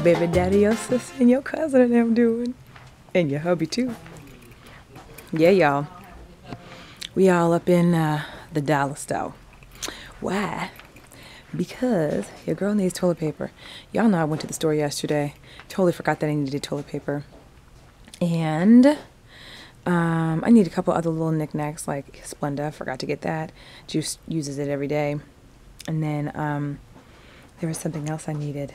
your baby daddy, your sister, and your cousin and them doing? And your hubby too. Yeah, y'all. We all up in the dollar store. Why? Because your girl needs toilet paper. Y'all know I went to the store yesterday. Totally forgot that I needed toilet paper. And I need a couple other little knickknacks like Splenda. Forgot to get that. Juice uses it every day. And then there was something else I needed.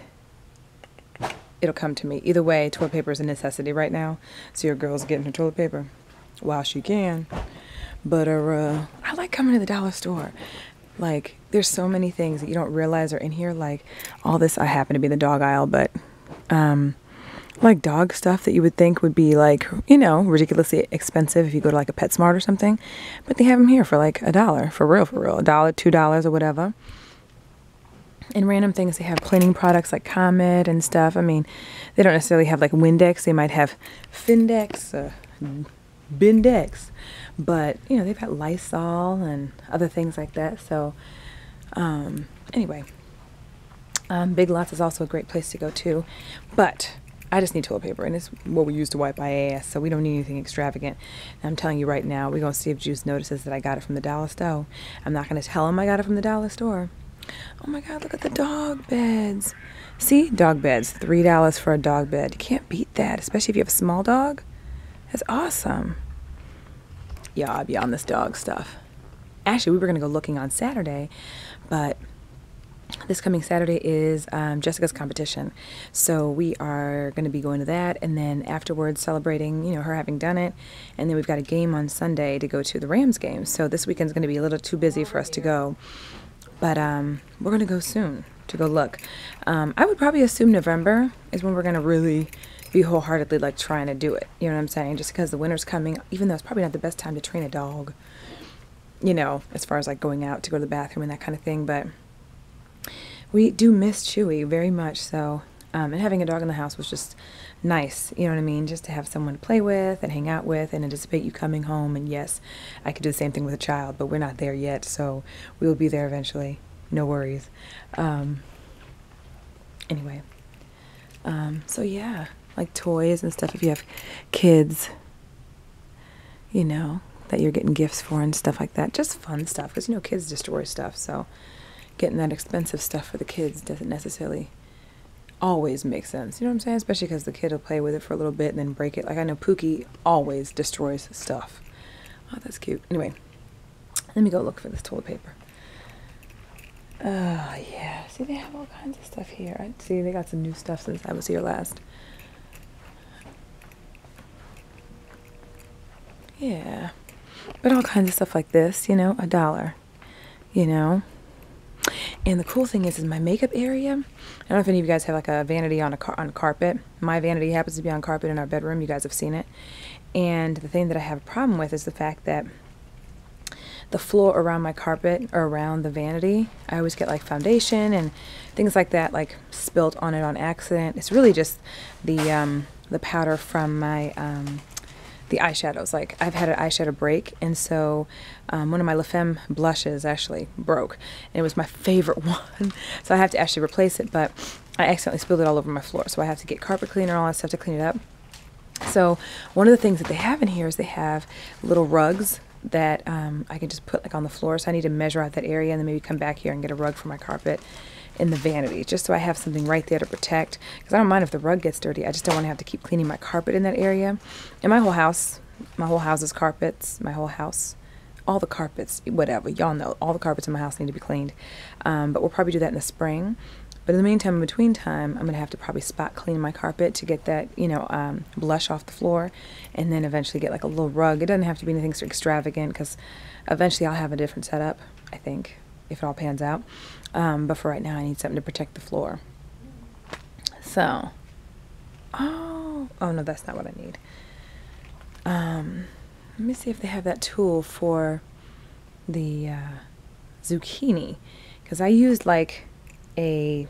It'll come to me. Either way, toilet paper is a necessity right now. So your girl's getting her toilet paper while she can. But I like coming to the dollar store. Like, there's so many things that you don't realize are in here. Like, all this, I happen to be in the dog aisle, but like dog stuff that you would think would be like, you know, ridiculously expensive if you go to like a PetSmart or something. But they have them here for like $1, for real, $1, $2 or whatever. And random things, they have cleaning products like Comet and stuff. I mean, they don't necessarily have like Windex. They might have Findex, Bindex. But, you know, they've got Lysol and other things like that. So, anyway, Big Lots is also a great place to go too. But I just need toilet paper, and it's what we use to wipe my ass, so we don't need anything extravagant. And I'm telling you right now, we're going to see if Juice notices that I got it from the dollar store. I'm not going to tell him I got it from the dollar store. Oh my God, look at the dog beds. See? Dog beds. $3 for a dog bed. You can't beat that, especially if you have a small dog. That's awesome. Yeah, I'll be on this dog stuff. Actually, we were going to go looking on Saturday, but this coming Saturday is Jessica's competition. So we are going to be going to that, and then afterwards celebrating, you know, her having done it. And then we've got a game on Sunday to go to, the Rams game. So this weekend's going to be a little too busy for us to go. But we're going to go soon to go look. I would probably assume November is when we're going to really be wholeheartedly like trying to do it. You know what I'm saying? Just because the winter's coming, even though it's probably not the best time to train a dog, you know, as far as like going out to go to the bathroom and that kind of thing. But we do miss Chewy very much so. And having a dog in the house was just nice, you know what I mean? Just to have someone to play with and hang out with and anticipate you coming home. And yes, I could do the same thing with a child, but we're not there yet, so we will be there eventually. No worries. Anyway, so yeah, like toys and stuff if you have kids, you know, that you're getting gifts for and stuff like that. Just fun stuff, because, you know, kids destroy stuff, so getting that expensive stuff for the kids doesn't necessarily always make sense. You know what I'm saying? Especially because the kid will play with it for a little bit and then break it. Like, I know Pookie always destroys stuff. Oh, that's cute. Anyway, let me go look for this toilet paper. Oh, yeah. See, they have all kinds of stuff here. I see they got some new stuff since I was here last. Yeah. But all kinds of stuff like this, you know, $1, you know. And the cool thing is my makeup area, I don't know if any of you guys have like a vanity on on carpet. My vanity happens to be on carpet in our bedroom. You guys have seen it. And the thing that I have a problem with is the fact that the floor around my carpet or around the vanity, I always get like foundation and things like that like spilt on it on accident. It's really just the powder from my the eyeshadows. Like, I've had an eyeshadow break, and so one of my La Femme blushes actually broke, and it was my favorite one, so I have to actually replace it, but I accidentally spilled it all over my floor, so I have to get carpet cleaner, all that stuff to clean it up. So one of the things that they have in here is they have little rugs that I can just put like on the floor, so I need to measure out that area and then maybe come back here and get a rug for my carpet in the vanity, just so I have something right there to protect, because I don't mind if the rug gets dirty. I just don't want to have to keep cleaning my carpet in that area. And my whole house is carpets, my whole house, all the carpets, whatever, y'all know, all the carpets in my house need to be cleaned. But we'll probably do that in the spring. But in the meantime, in between time, I'm going to have to probably spot clean my carpet to get that, you know, blush off the floor, and then eventually get like a little rug. It doesn't have to be anything so extravagant, because eventually I'll have a different setup, I think, if it all pans out. But for right now, I need something to protect the floor. So, oh no, that's not what I need. Let me see if they have that tool for the zucchini, because I used like a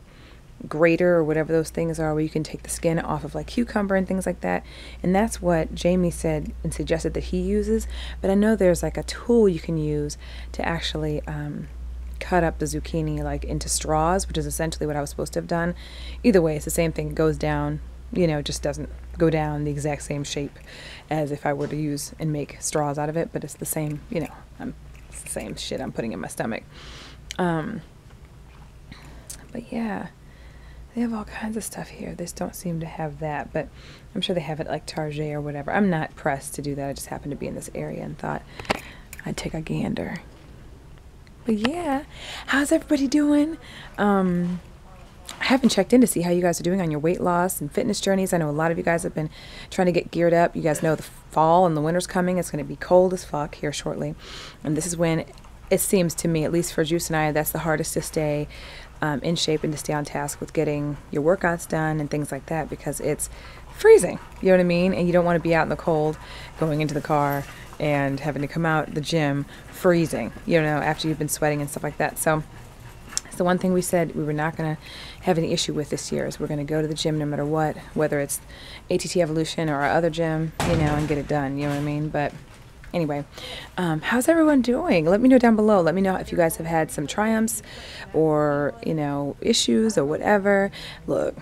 grater or whatever those things are where you can take the skin off of like cucumber and things like that, and that's what Jamie said and suggested that he uses. But I know there's like a tool you can use to actually cut up the zucchini like into straws, which is essentially what I was supposed to have done. Either way, it's the same thing. It goes down, you know, just doesn't go down the exact same shape as if I were to use and make straws out of it, but it's the same, you know, it's the same shit I'm putting in my stomach. But yeah, they have all kinds of stuff here. This don't seem to have that, but I'm sure they have it like Target or whatever. I'm not pressed to do that. I just happened to be in this area and thought I'd take a gander. But yeah, how's everybody doing? I haven't checked in to see how you guys are doing on your weight loss and fitness journeys. I know a lot of you guys have been trying to get geared up. You guys know the fall and the winter's coming. It's going to be cold as fuck here shortly. And this is when it seems to me, at least for Juice and I, that's the hardest to stay in shape and to stay on task with getting your workouts done and things like that, because it's freezing. You know what I mean? And you don't want to be out in the cold going into the car and having to come out the gym freezing, you know, after you've been sweating and stuff like that. So it's the one thing we said we were not going to have any issue with this year, is we're going to go to the gym no matter what, whether it's ATT Evolution or our other gym, you know, and get it done, you know what I mean? But anyway, how's everyone doing? Let me know down below. Let me know if you guys have had some triumphs or, you know, issues or whatever. Look,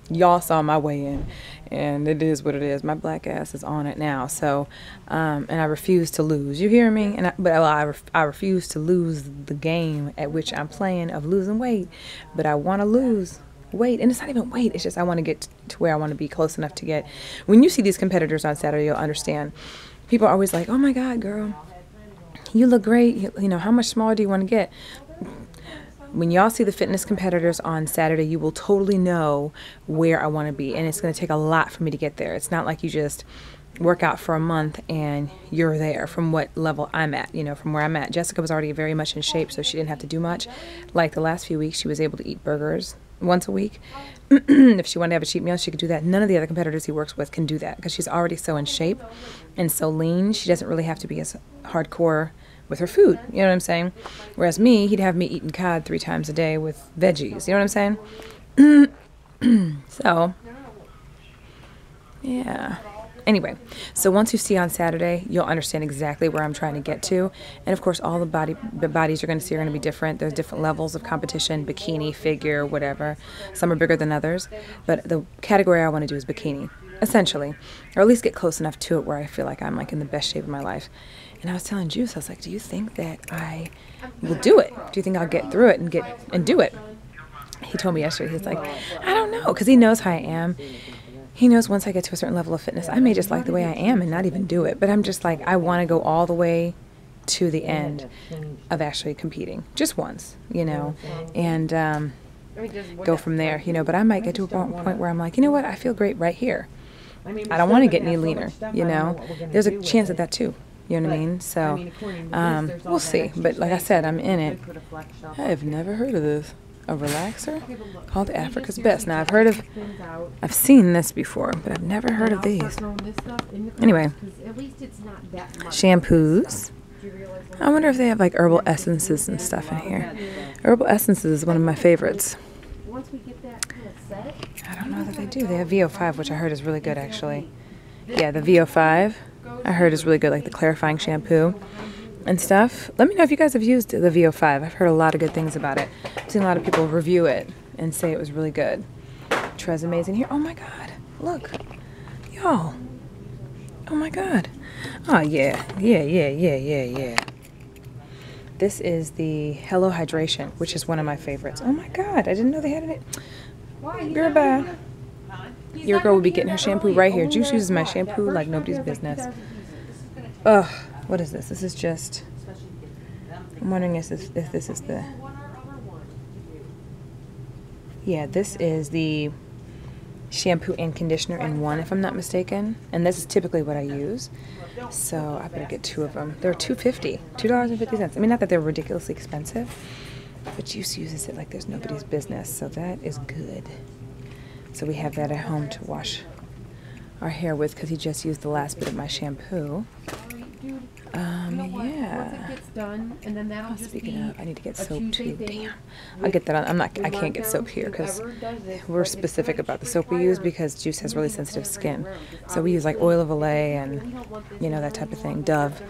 y'all saw my weigh-in, and it is what it is. My black ass is on it now. So, and I refuse to lose. You hear me? I refuse to lose the game at which I'm playing of losing weight. But I want to lose weight, and it's not even weight. It's just I want to get to where I want to be, close enough to get. When you see these competitors on Saturday, you'll understand. People are always like, "Oh my God, girl, you look great. You know, how much smaller do you want to get?" When y'all see the fitness competitors on Saturday, you will totally know where I want to be. And it's going to take a lot for me to get there. It's not like you just work out for a month and you're there from what level I'm at, you know, from where I'm at. Jessica was already very much in shape, so she didn't have to do much. Like the last few weeks, she was able to eat burgers once a week. If she wanted to have a cheat meal, she could do that. None of the other competitors he works with can do that because she's already so in shape and so lean. She doesn't really have to be as hardcore with her food, you know what I'm saying? Whereas me, he'd have me eating cod 3 times a day with veggies, you know what I'm saying? So, yeah. Anyway, so once you see on Saturday, you'll understand exactly where I'm trying to get to. And of course, all the bodies you're going to see are going to be different. There's different levels of competition, bikini, figure, whatever. Some are bigger than others. But the category I want to do is bikini, essentially. Or at least get close enough to it where I feel like I'm like in the best shape of my life. And I was telling Juice, I was like, do you think that I will do it? Do you think I'll get through it and do it? He told me yesterday, he's like, I don't know, because he knows how I am. He knows once I get to a certain level of fitness, I may just like the way I am and not even do it. But I'm just like, I want to go all the way to the end of actually competing. Just once, you know, and go from there, you know. But I might get to a point where I'm like, you know what, I feel great right here. I don't want to get any leaner, you know. There's a chance at that too. You know what I mean? So, we'll see. But like I said, I'm in it. I have never heard of this. A relaxer called Africa's Best. Now, I've seen this before, but I've never heard of these. Anyway, shampoos. I wonder if they have like herbal essences and stuff in here. Herbal essences is one of my favorites. I don't know that they do. They have VO5, which I heard is really good, actually. Yeah, the VO5. I heard is really good, like the clarifying shampoo and stuff. Let me know if you guys have used the VO5. I've heard a lot of good things about it. I've seen a lot of people review it and say it was really good. Tresume's in here. Oh my God, look, y'all. Oh my God. Oh yeah. This is the Hello Hydration, which is one of my favorites. Oh my God, I didn't know they had it. Goodbye. Your girl will be getting her shampoo right here. Juice uses my shampoo like nobody's business. Ugh, what is this? This is just, I'm wondering if this is the, yeah, this is the shampoo and conditioner in one, if I'm not mistaken. And this is typically what I use. So I better get 2 of them. They're $2.50. $2.50. I mean, not that they're ridiculously expensive, but Juice uses it like there's nobody's business. So that is good. So we have that at home to wash our hair with because he just used the last bit of my shampoo. Yeah. Oh, speaking of, I need to get soap too. Damn. I'll get that on. I can't get soap here because we're specific about the soap we use because Juice has really sensitive skin. So we use like oil of Olay and, you know, that type of thing. Dove.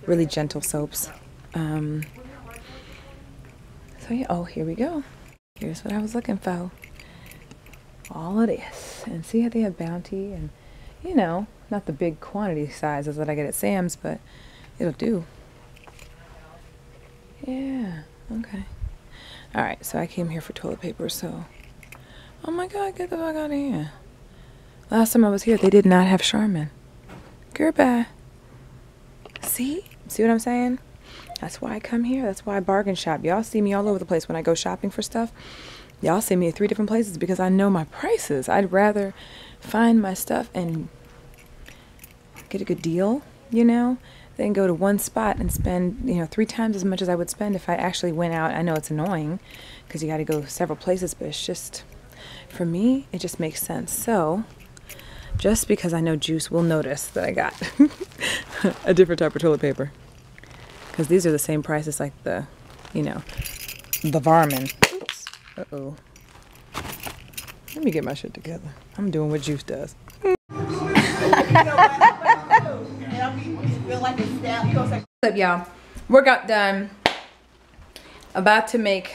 Really gentle soaps. So yeah, oh, here we go. Here's what I was looking for. All of this. And see how they have Bounty and, you know, not the big quantity sizes that I get at Sam's, but it'll do. Yeah, okay. Alright, so I came here for toilet paper, so... Oh my god, get the fuck out of here. Last time I was here, they did not have Charmin. Goodbye. See? See what I'm saying? That's why I come here. That's why I bargain shop. Y'all see me all over the place when I go shopping for stuff. Y'all see me at 3 different places because I know my prices. I'd rather find my stuff and get a good deal, you know, than go to one spot and spend, you know, 3 times as much as I would spend if I actually went out. I know it's annoying because you got to go several places, but it's just, for me, it just makes sense. So, just because I know Juice will notice that I got a different type of toilet paper. Because these are the same price as like the, you know, the Varmin. Oops. Uh-oh. Let me get my shit together. I'm doing what Juice does. What's up, y'all? Workout done. About to make,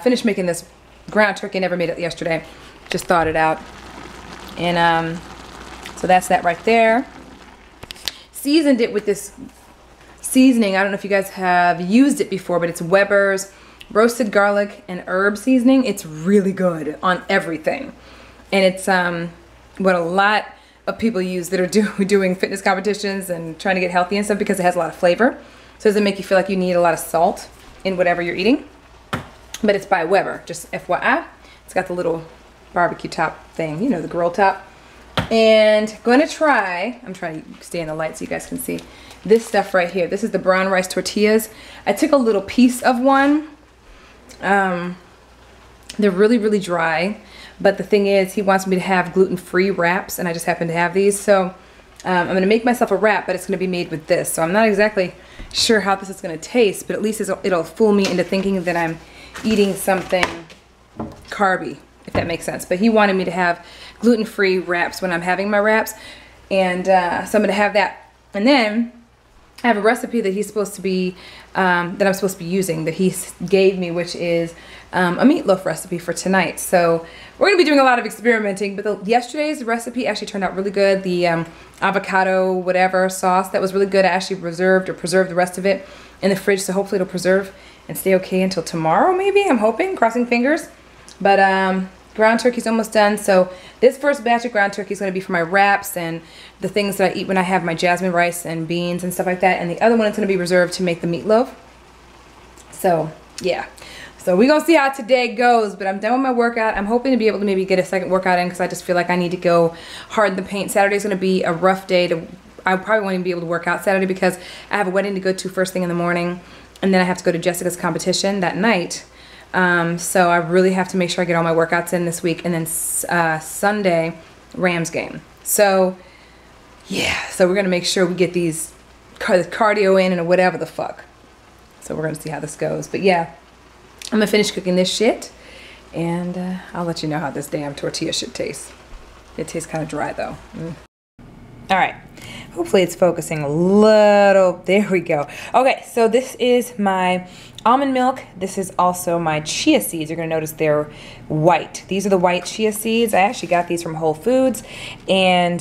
finish making this ground turkey. Never made it yesterday. Just thawed it out. And so that's that right there. Seasoned it with this seasoning. I don't know if you guys have used it before, but it's Weber's roasted garlic and herb seasoning. It's really good on everything. And it's what a lot of people use that are doing fitness competitions and trying to get healthy and stuff, because it has a lot of flavor. So it doesn't make you feel like you need a lot of salt in whatever you're eating. But it's by Weber, just FYI. It's got the little barbecue top thing, you know, the grill top. And going to try, I'm trying to stay in the light so you guys can see, this stuff right here. This is the brown rice tortillas. I took a little piece of one. They're really, really dry. But the thing is, he wants me to have gluten-free wraps, and I just happen to have these. So I'm going to make myself a wrap, but it's going to be made with this. So I'm not exactly sure how this is going to taste, but at least it'll fool me into thinking that I'm eating something carby, if that makes sense. But he wanted me to have gluten-free wraps when I'm having my wraps. And so I'm going to have that. And then I have a recipe that he's supposed to be, that I'm supposed to be using, that he gave me, which is a meatloaf recipe for tonight. So we're going to be doing a lot of experimenting, but yesterday's recipe actually turned out really good. The avocado whatever sauce, that was really good. I actually preserved the rest of it in the fridge, so hopefully it'll preserve and stay okay until tomorrow, maybe. I'm hoping, crossing fingers. But ground turkey's almost done, so this first batch of ground turkey is going to be for my wraps and the things that I eat when I have my jasmine rice and beans and stuff like that, and the other one is going to be reserved to make the meatloaf. So yeah, so we're going to see how today goes, but I'm done with my workout. I'm hoping to be able to maybe get a second workout in because I just feel like I need to go hard in the paint. Saturday's going to be a rough day. I probably won't even be able to work out Saturday because I have a wedding to go to first thing in the morning, and then I have to go to Jessica's competition that night. So I really have to make sure I get all my workouts in this week, and then Sunday, Rams game. So yeah, so we're going to make sure we get these cardio in and whatever the fuck. So we're going to see how this goes. But yeah, I'm going to finish cooking this shit, and I'll let you know how this damn tortilla shit tastes. It tastes kind of dry though. All right. Hopefully it's focusing a little. There we go. Okay, so this is my almond milk. This is also my chia seeds. You're going to notice they're white. These are the white chia seeds. I actually got these from Whole Foods, and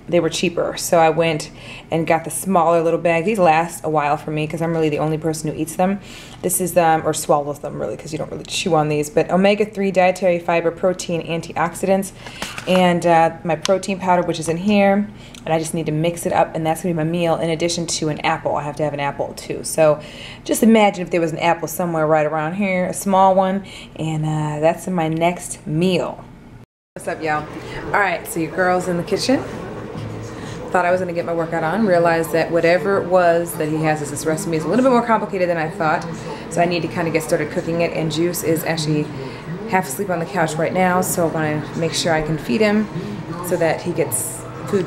they were cheaper. So I went and got the smaller little bag. These last a while for me because I'm really the only person who eats them. This is or swallows them really, because you don't really chew on these. But omega-3 dietary fiber, protein, antioxidants, and my protein powder, which is in here. And I just need to mix it up, and that's going to be my meal in addition to an apple. I have to have an apple too. So just imagine if there was an apple somewhere right around here, a small one, and that's in my next meal. What's up, y'all? All right, so your girl's in the kitchen. Thought I was going to get my workout on. Realized that whatever it was that he has as this recipe is a little bit more complicated than I thought. So I need to kind of get started cooking it, and Juice is actually half asleep on the couch right now. So I want to make sure I can feed him so that he gets food,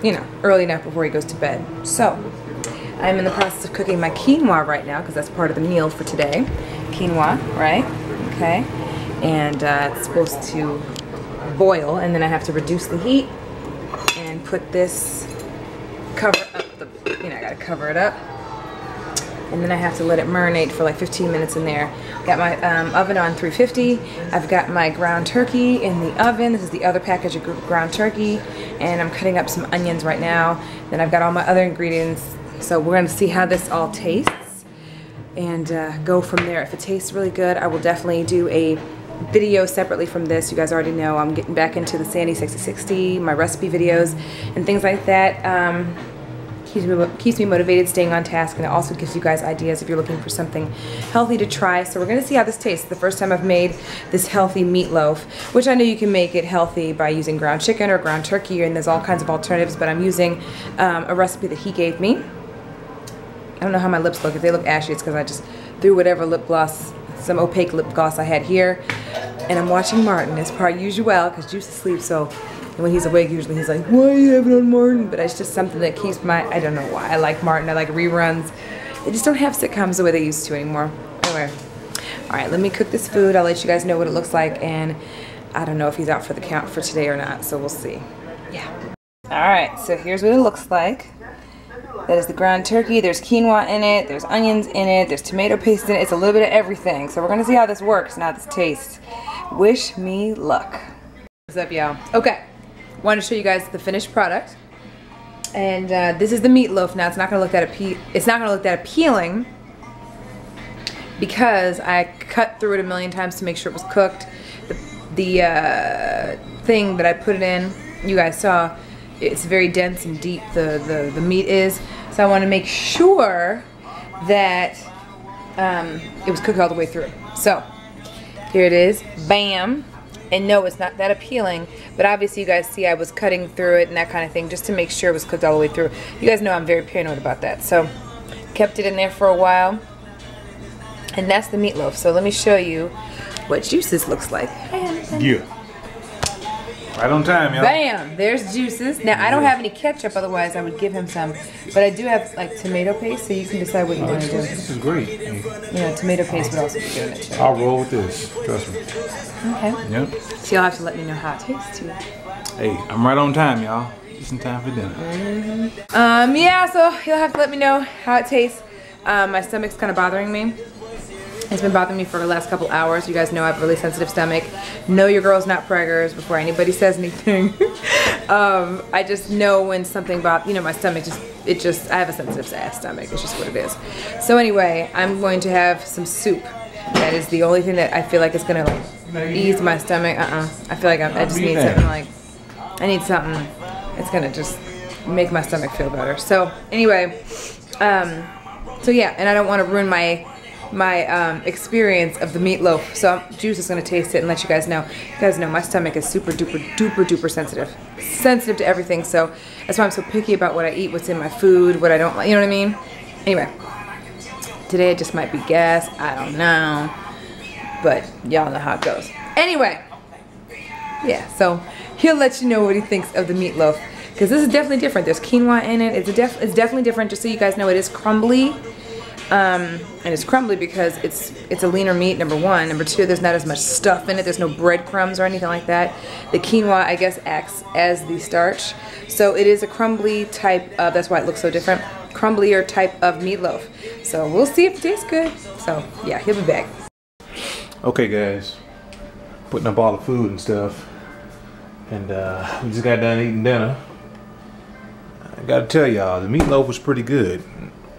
you know, early enough before he goes to bed. So I'm in the process of cooking my quinoa right now because that's part of the meal for today. Quinoa, right? Okay. And it's supposed to boil, and then I have to reduce the heat and put this, cover up the, you know, I gotta cover it up and then I have to let it marinate for like 15 minutes in there. Got my oven on 350. I've got my ground turkey in the oven. This is the other package of ground turkey, and I'm cutting up some onions right now. Then I've got all my other ingredients, so we're gonna see how this all tastes and go from there. If it tastes really good, I will definitely do a video separately from this. You guys already know I'm getting back into the Sande 6060, my recipe videos and things like that. Keeps me motivated, staying on task, and it also gives you guys ideas if you're looking for something healthy to try. So we're gonna see how this tastes. The first time I've made this healthy meatloaf, which I know you can make it healthy by using ground chicken or ground turkey, and there's all kinds of alternatives, but I'm using a recipe that he gave me. I don't know how my lips look. If they look ashy, it's because I just threw whatever lip gloss, some opaque lip gloss I had here. And I'm watching Martin as per usual, because Juice is asleep, so when he's awake, usually he's like, why are you having on Martin? But it's just something that keeps my, I don't know why. I like Martin, I like reruns. They just don't have sitcoms the way they used to anymore. Anyway, all right, let me cook this food. I'll let you guys know what it looks like, and I don't know if he's out for the count for today or not, so we'll see. Yeah. All right, so here's what it looks like. That is the ground turkey. There's quinoa in it, there's onions in it, there's tomato paste in it. It's a little bit of everything. So we're gonna see how this works and how this tastes. Wish me luck. What's up, y'all? Okay, wanted to show you guys the finished product. And this is the meatloaf. Now it's not gonna look that appealing because I cut through it a million times to make sure it was cooked. The thing that I put it in, you guys saw, it's very dense and deep, the meat is. So I want to make sure that it was cooked all the way through. So here it is, bam. And no, it's not that appealing, but obviously you guys see I was cutting through it and that kind of thing just to make sure it was cooked all the way through. You guys know I'm very paranoid about that. So kept it in there for a while. And that's the meatloaf. So let me show you what Juices looks like. Yeah. Right on time, y'all. Bam! There's Juices. Now, I don't have any ketchup, otherwise I would give him some. But I do have, like, tomato paste, so you can decide what you want to do. This is great. You know, tomato paste would also be good in it. I'll roll with this. Trust me. Okay. Yep. So you'll have to let me know how it tastes, too. Hey, I'm right on time, y'all. Just in time for dinner. Yeah, so you'll have to let me know how it tastes. My stomach's kind of bothering me. It's been bothering me for the last couple hours. You guys know I have a really sensitive stomach. Know your girl's not preggers before anybody says anything. I just know when something about, you know, my stomach I have a sensitive ass stomach. It's just what it is. So anyway, I'm going to have some soup. That is the only thing that I feel like is gonna like ease my stomach. I feel like I just need something like, I need something that's gonna just make my stomach feel better. So anyway, so yeah, and I don't want to ruin my experience of the meatloaf. So Juice is gonna taste it and let you guys know. You guys know my stomach is super duper sensitive. Sensitive to everything, so that's why I'm so picky about what I eat, what's in my food, what I don't like, you know what I mean? Anyway, today it just might be gas, I don't know. But y'all know how it goes. Anyway, yeah, so he'll let you know what he thinks of the meatloaf. Because this is definitely different. There's quinoa in it. It's definitely different, just so you guys know it is crumbly. And it's crumbly because it's a leaner meat, number one. Number two, there's not as much stuff in it. There's no breadcrumbs or anything like that. The quinoa, I guess, acts as the starch. So it is a crumbly type of, that's why it looks so different, crumblier type of meatloaf. So we'll see if it tastes good. So yeah, he'll be back. Okay, guys. Putting up all the food and stuff. And we just got done eating dinner. I gotta tell y'all, the meatloaf was pretty good.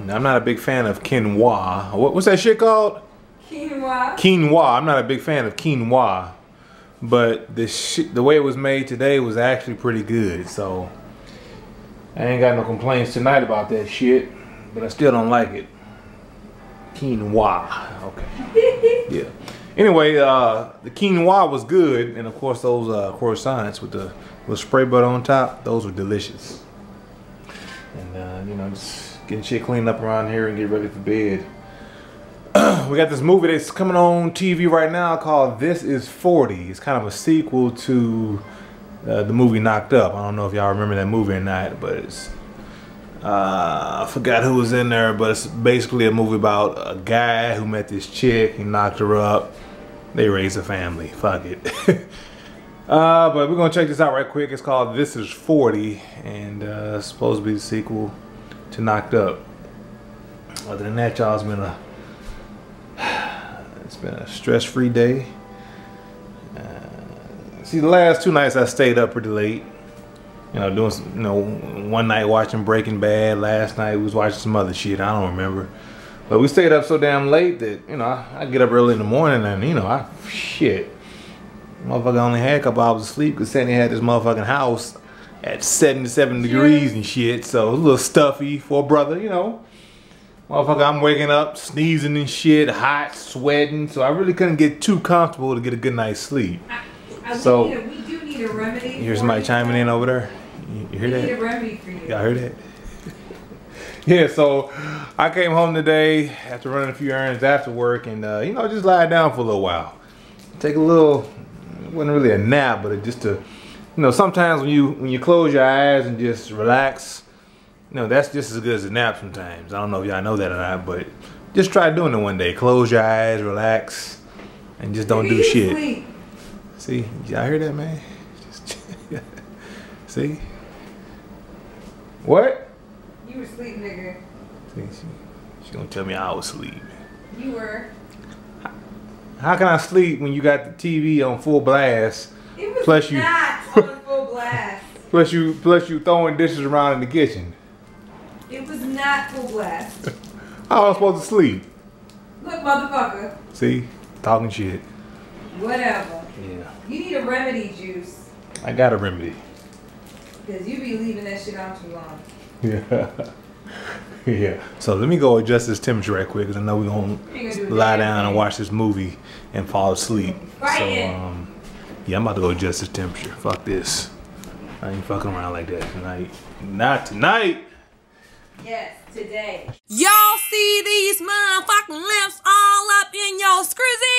Now, I'm not a big fan of quinoa. What's that shit called? Quinoa. Quinoa. I'm not a big fan of quinoa. But the way it was made today was actually pretty good. So I ain't got no complaints tonight about that shit. But I still don't like it. Quinoa. Okay. Yeah. Anyway, the quinoa was good. And of course those croissants with the little spray butter on top, those were delicious. And you know, just getting shit cleaned up around here and get ready for bed. We got this movie that's coming on TV right now called This Is 40. It's kind of a sequel to the movie Knocked Up. I don't know if y'all remember that movie or not, but it's I forgot who was in there, but it's basically a movie about a guy who met this chick, he knocked her up, they raised a family. Fuck it. But we're gonna check this out right quick. It's called This Is 40, and it's supposed to be the sequel to Knocked Up. Other than that, y'all, it's been a stress-free day. See, the last 2 nights I stayed up pretty late. You know, doing some, one night watching Breaking Bad. Last night we was watching some other shit. I don't remember. But we stayed up so damn late that, I get up early in the morning and, shit. Motherfucker only had a couple hours of sleep because Sande had this motherfucking house at 77 degrees and shit. So it was a little stuffy for a brother, Motherfucker, I'm waking up, sneezing and shit, hot, sweating. So I really couldn't get too comfortable to get a good night's sleep. We do need a remedy. You hear somebody chiming in over there? You hear that? We need a remedy for you. Y'all heard that? Yeah, so I came home today after running a few errands after work and, just lie down for a little while. Take a little, it wasn't really a nap, but just to, sometimes when you close your eyes and just relax, that's just as good as a nap sometimes. I don't know if y'all know that or not, but just try doing it one day. Close your eyes, relax, and just don't do shit. Sleep. See, y'all hear that, man? Just, see? What? You were asleep, nigga. See, she gonna tell me I was asleep. You were. How can I sleep when you got the TV on full blast? It was plus not on full blast. Plus you throwing dishes around in the kitchen. It was not full blast. How am I supposed to sleep? Look, motherfucker. See? Talking shit. Whatever. Yeah. You need a remedy, Juice. I got a remedy. Because you be leaving that shit on too long. Yeah. Yeah. So let me go adjust this temperature right quick because I know we're going to lie down and watch this movie and fall asleep. So, yeah, I'm about to go adjust this temperature. Fuck this. I ain't fucking around like that tonight. Not tonight. Yes, today. Y'all see these motherfucking lamps all up in your scrizzy?